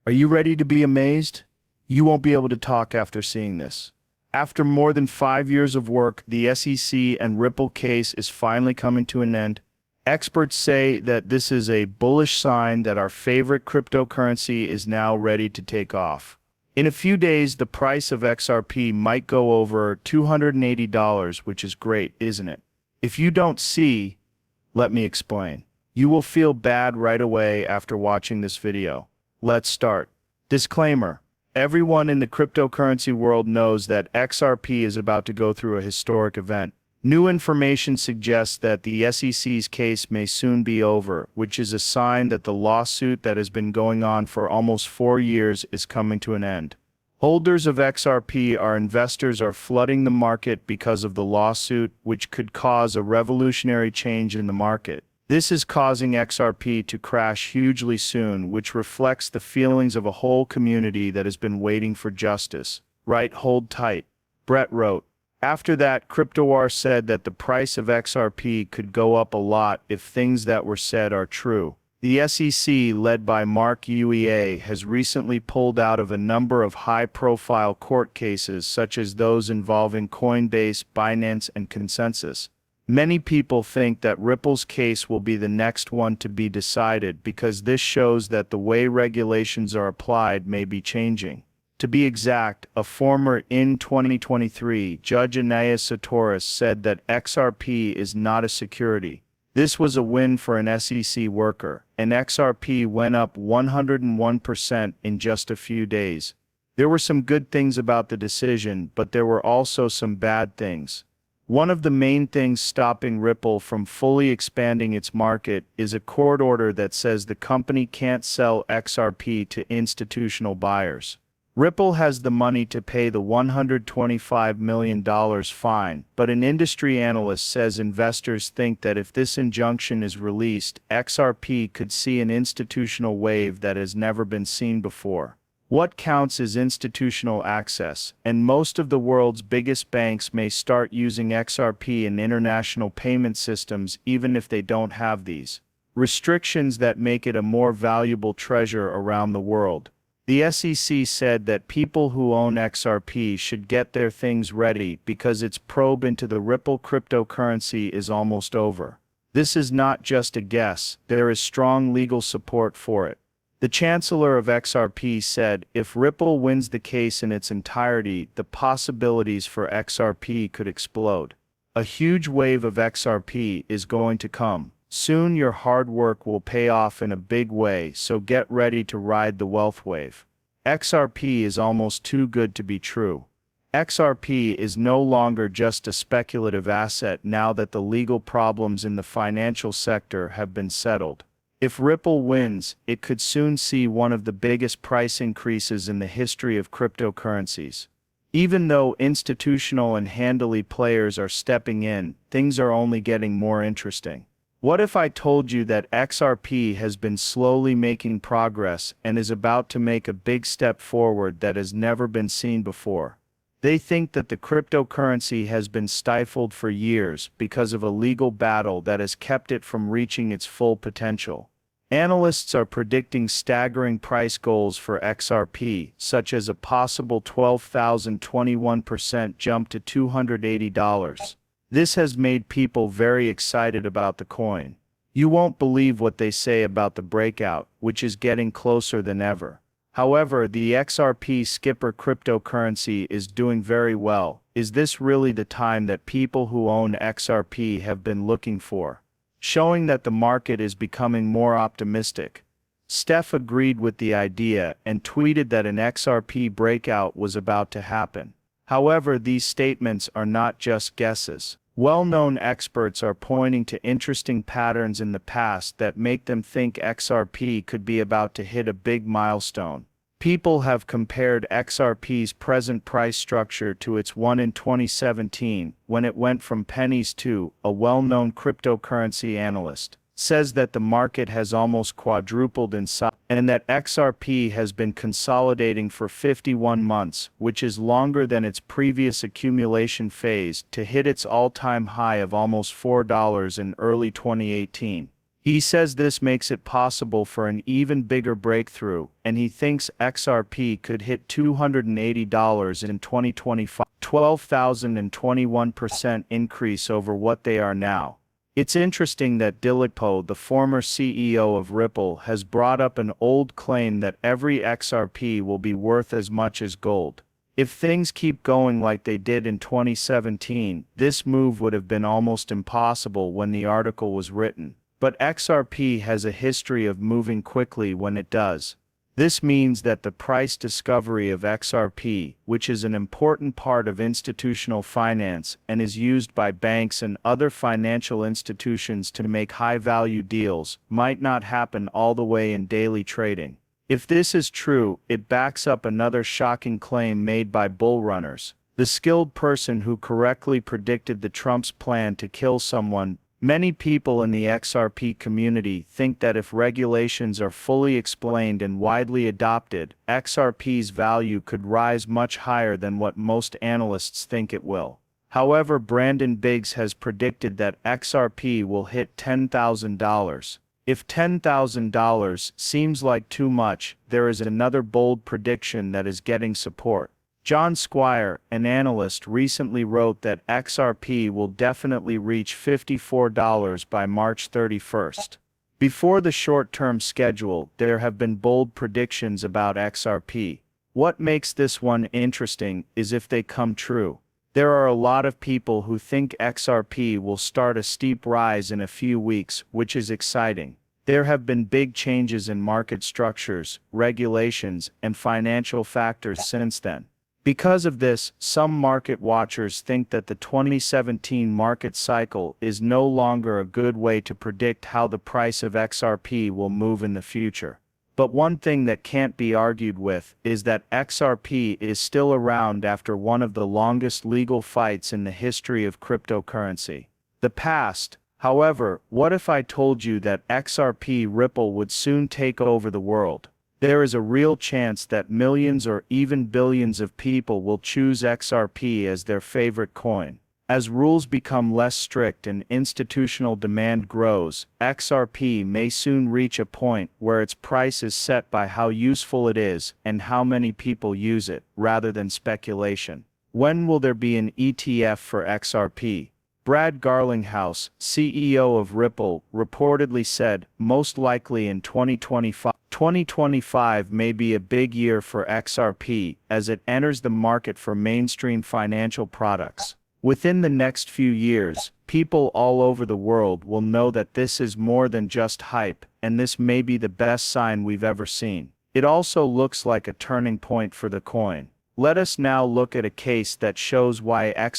Are you ready to be amazed? You won't be able to talk after seeing this. After more than 5 years of work, the SEC and Ripple case is finally coming to an end. Experts say that this is a bullish sign that our favorite cryptocurrency is now ready to take off. In a few days, the price of XRP might go over $280, which is great, isn't it? If you don't see, let me explain. You will feel bad right away after watching this video. Let's start. Disclaimer. Everyone in the cryptocurrency world knows that XRP is about to go through a historic event. New information suggests that the SEC's case may soon be over, which is a sign that the lawsuit that has been going on for almost 4 years is coming to an end. Holders of XRP are investors are flooding the market because of the lawsuit, which could cause a revolutionary change in the market. This is causing XRP to crash hugely soon, which reflects the feelings of a whole community that has been waiting for justice. Right, hold tight. Brett wrote. After that, CryptoWar said that the price of XRP could go up a lot if things that were said are true. The SEC, led by Mark UEA, has recently pulled out of a number of high-profile court cases such as those involving Coinbase, Binance, and Consensus. Many people think that Ripple's case will be the next one to be decided because this shows that the way regulations are applied may be changing. To be exact, a former in 2023 Judge Anais Satoris said that XRP is not a security. This was a win for an SEC worker, and XRP went up 101% in just a few days. There were some good things about the decision, but there were also some bad things. One of the main things stopping Ripple from fully expanding its market is a court order that says the company can't sell XRP to institutional buyers. Ripple has the money to pay the $125 million fine, but an industry analyst says investors think that if this injunction is released, XRP could see an institutional wave that has never been seen before. What counts is institutional access, and most of the world's biggest banks may start using XRP in international payment systems even if they don't have these restrictions that make it a more valuable treasure around the world. The SEC said that people who own XRP should get their things ready because its probe into the Ripple cryptocurrency is almost over. This is not just a guess, there is strong legal support for it. The Chancellor of XRP said, if Ripple wins the case in its entirety, the possibilities for XRP could explode. A huge wave of XRP is going to come. Soon your hard work will pay off in a big way, so get ready to ride the wealth wave. XRP is almost too good to be true. XRP is no longer just a speculative asset now that the legal problems in the financial sector have been settled. If Ripple wins, it could soon see one of the biggest price increases in the history of cryptocurrencies. Even though institutional and handily players are stepping in, things are only getting more interesting. What if I told you that XRP has been slowly making progress and is about to make a big step forward that has never been seen before? They think that the cryptocurrency has been stifled for years because of a legal battle that has kept it from reaching its full potential. Analysts are predicting staggering price goals for XRP, such as a possible 12,021% jump to $280. This has made people very excited about the coin. You won't believe what they say about the breakout, which is getting closer than ever. However, the XRP skipper cryptocurrency is doing very well. Is this really the time that people who own XRP have been looking for? Showing that the market is becoming more optimistic. Steph agreed with the idea and tweeted that an XRP breakout was about to happen. However, these statements are not just guesses. Well-known experts are pointing to interesting patterns in the past that make them think XRP could be about to hit a big milestone. People have compared XRP's present price structure to its one in 2017, when it went from pennies to, a well-known cryptocurrency analyst says that the market has almost quadrupled in size, and that XRP has been consolidating for 51 months, which is longer than its previous accumulation phase, to hit its all-time high of almost $4 in early 2018. He says this makes it possible for an even bigger breakthrough, and he thinks XRP could hit $280 in 2025, 12,021% increase over what they are now. It's interesting that Dilippo, the former CEO of Ripple, has brought up an old claim that every XRP will be worth as much as gold. If things keep going like they did in 2017, this move would have been almost impossible when the article was written. But XRP has a history of moving quickly when it does. This means that the price discovery of XRP, which is an important part of institutional finance and is used by banks and other financial institutions to make high-value deals, might not happen all the way in daily trading. If this is true, it backs up another shocking claim made by bull runners. The skilled person who correctly predicted the Trump's plan to kill someone. Many people in the XRP community think that if regulations are fully explained and widely adopted, XRP's value could rise much higher than what most analysts think it will. However, Brandon Biggs has predicted that XRP will hit $10,000. If $10,000 seems like too much, there is another bold prediction that is getting support. John Squire, an analyst, recently wrote that XRP will definitely reach $54 by March 31st. Before the short-term schedule, there have been bold predictions about XRP. What makes this one interesting is if they come true. There are a lot of people who think XRP will start a steep rise in a few weeks, which is exciting. There have been big changes in market structures, regulations, and financial factors since then. Because of this, some market watchers think that the 2017 market cycle is no longer a good way to predict how the price of XRP will move in the future. But one thing that can't be argued with is that XRP is still around after one of the longest legal fights in the history of cryptocurrency. The past, however, what if I told you that XRP Ripple would soon take over the world? There is a real chance that millions or even billions of people will choose XRP as their favorite coin. As rules become less strict and institutional demand grows, XRP may soon reach a point where its price is set by how useful it is and how many people use it, rather than speculation. When will there be an ETF for XRP? Brad Garlinghouse, CEO of Ripple, reportedly said, most likely in 2025. 2025 may be a big year for XRP as it enters the market for mainstream financial products. Within the next few years, people all over the world will know that this is more than just hype, and this may be the best sign we've ever seen. It also looks like a turning point for the coin. Let us now look at a case that shows why XRP